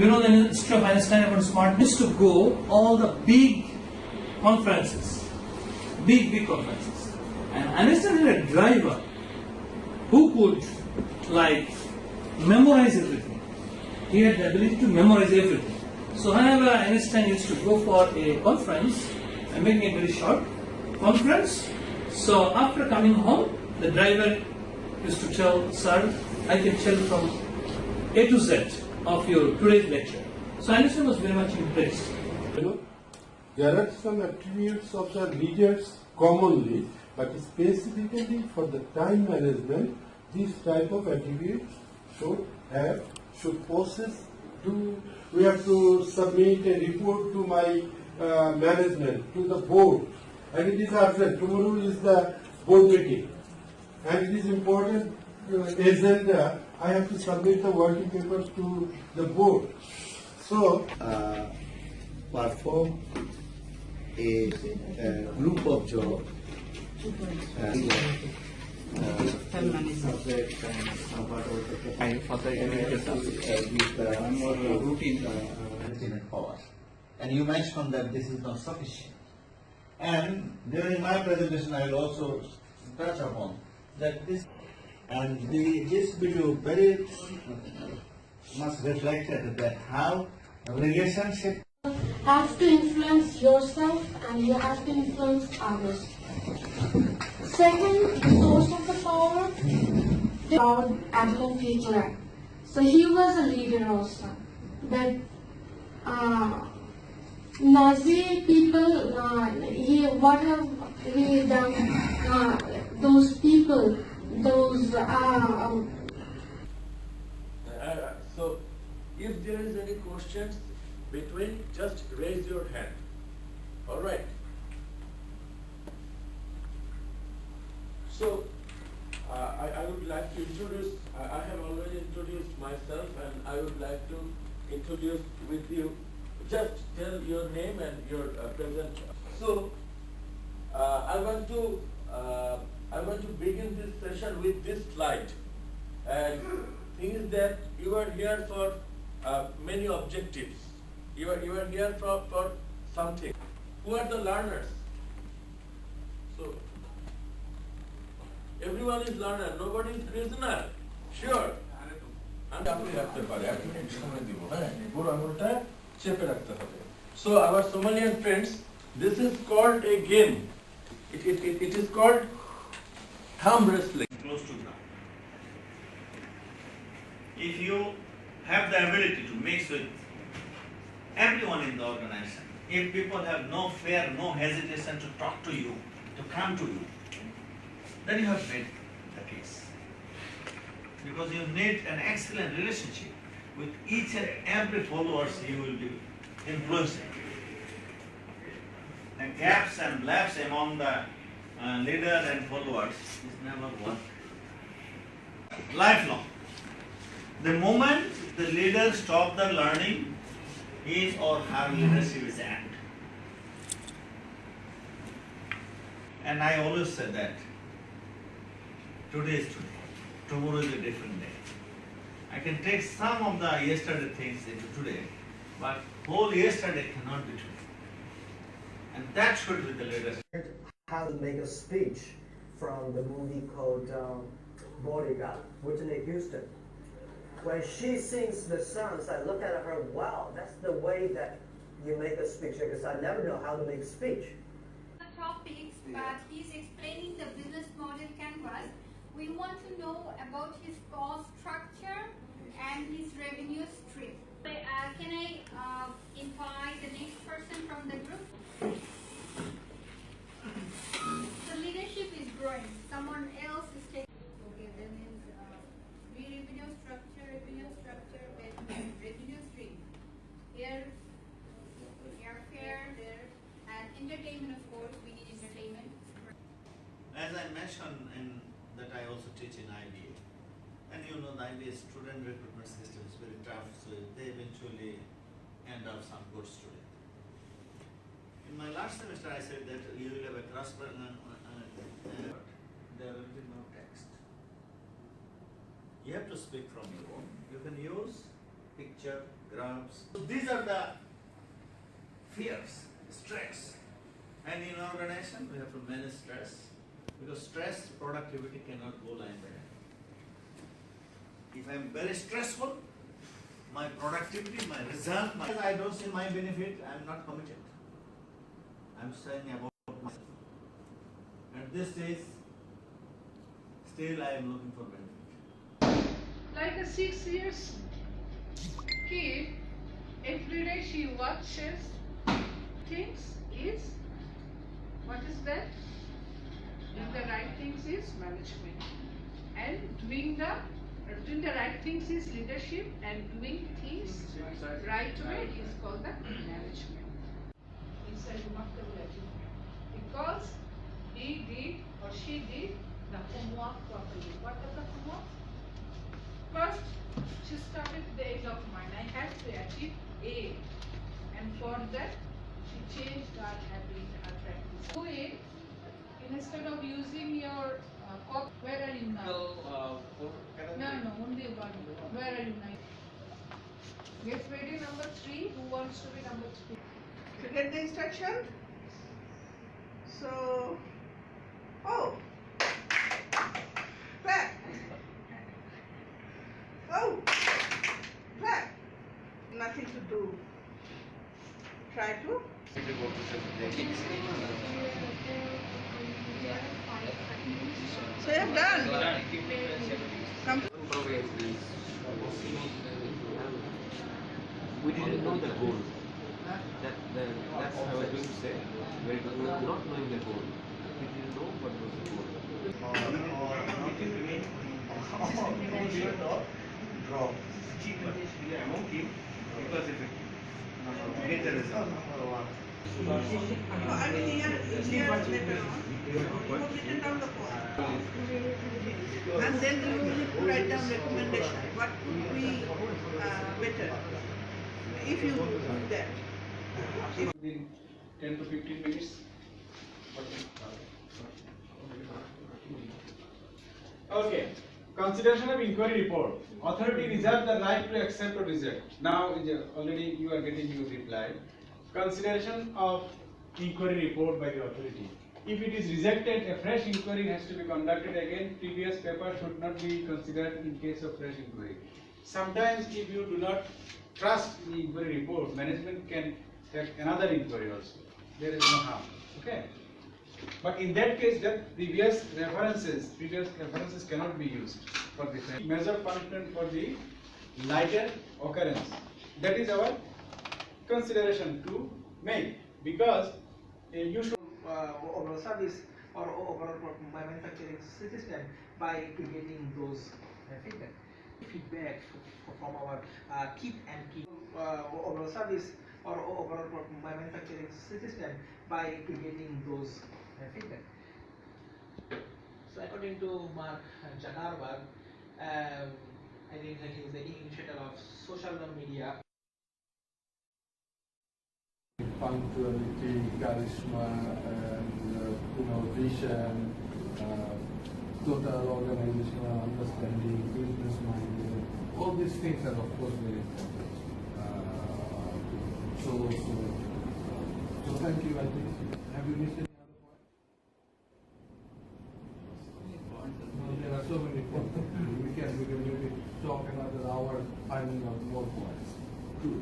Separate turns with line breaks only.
you know, the Institute of Einstein about smartness to go all the big conferences, big conferences. And Einstein had a driver who could like memorize everything. He had the ability to memorize everything. So whenever Einstein used to go for a conference, I'm making it very short, conference, so after coming home, the driver used to tell, sir, I can tell from A to Z of your today's lecture. So Einstein was very much impressed.
You know, there are some attributes of the leaders commonly, but specifically for the time management, these type of attributes should possess. We have to submit a report to my management, to the board, and it is urgent. Tomorrow is the board meeting, and it is important agenda. I have to submit the working papers to the board. So,
perform a group of job. Routine power. And you mentioned that this is not sufficient. And during my presentation, I will also touch upon that this and this video very much reflected that how relationship
have to influence yourself and you have to influence others. Second, the source of the power, Adolf Hitler. So he was a leader also. But Nazi people, what have we done? Those people, those.
So, if there is any questions between, just raise your hand. All right. So, I would like to introduce, I have already introduced myself, and I would like to introduce with you, just tell your name and your present. So, I want to begin this session with this slide. And thing is that you are here for many objectives. You are here for something. Who are the learners? So, everyone is learner, nobody is prisoner. Sure. So our Somalian friends, this is called a game. It is called thumb wrestling.
Close to ground. If you have the ability to mix with everyone in the organization, if people have no fear, no hesitation to talk to you, to come to you, then you have made the case. Because you need an excellent relationship with each and every followers you will be influencing. And gaps and laps among the leader and followers is never work. Lifelong. The moment the leader stops the learning, his or her leadership is end. And I always say that today is today, tomorrow is a different day. I can take some of the yesterday things into today, but whole yesterday cannot be today. And that should be the leadership.
How to make a speech from the movie called Bodyguard, Whitney Houston. When she sings the songs, I look at her, wow, that's the way that you make a speech, because I never know how to make a speech.
Topics, but he's explaining the business model canvas. We want to know about his cost structure and his revenue stream. Can I invite the next person from the group? So leadership is growing. Someone else is taking. Okay, then is revenue structure, revenue stream. Here, airfare, there, and entertainment. Of course, we need entertainment.
As I mentioned in that I also teach in IBA. And you know the IBA student recruitment system is very tough, so they eventually end up some good student. In my last semester I said that you will have a cross there will be no text. You have to speak from your own. You can use picture, graphs. So these are the fears, stress. And in organization, we have to manage stress, because stress, productivity cannot go line by line. If I am very stressful, my productivity, my result, I don't see my benefit, I am not committed. I am saying about myself. At this stage, still I am looking for benefit.
Like a 6 years kid, every day she watches things is, what is that? Doing the right things is management, and doing the right things is leadership, and doing things right way is called the management. It's a remarkable achievement because he did or she did the homework properly. What was the homework? First, she started with the age of mind. I have to achieve A, and for that, she changed her habit, her practice. Do it instead of using your copy. Where are you now? No, only one. Where are you now? Get ready, number 3. Who wants to be number 3?
To get the instruction. So, oh, clap. Oh, clap. Nothing to do. Try to. So you have done. Come.
We didn't know the goal. That's what I was going to say. We were not knowing the goal. We didn't know what was the goal.
Draw. Among team, because effective. Get the result.
I mean, here later on, you have written down the point. And then you will write down recommendation. What could be better if you do that?
Within 10 to 15 minutes. Okay. Consideration of inquiry report. Authority reserves the right to accept or reject. Now already you are getting your reply. Consideration of inquiry report by the authority. If it is rejected, a fresh inquiry has to be conducted again. Previous paper should not be considered in case of fresh inquiry. Sometimes if you do not trust the inquiry report, management can take another inquiry also. There is no harm. Okay. But in that case, that previous references cannot be used for the measure punishment for the lighter occurrence. That is our consideration to make, because you should
overall service or overall manufacturing system by getting those feedback from our keep overall service or overall manufacturing system by getting those feedback. So according to Mark Zuckerberg, I think he is the initiator of social media.
Punctuality, charisma, and vision, total organizational understanding, business minded. All these things are of course very important. So thank you. I think. Have you missed any other point? No, there are so many points. We can maybe talk another hour finding out more points. Good.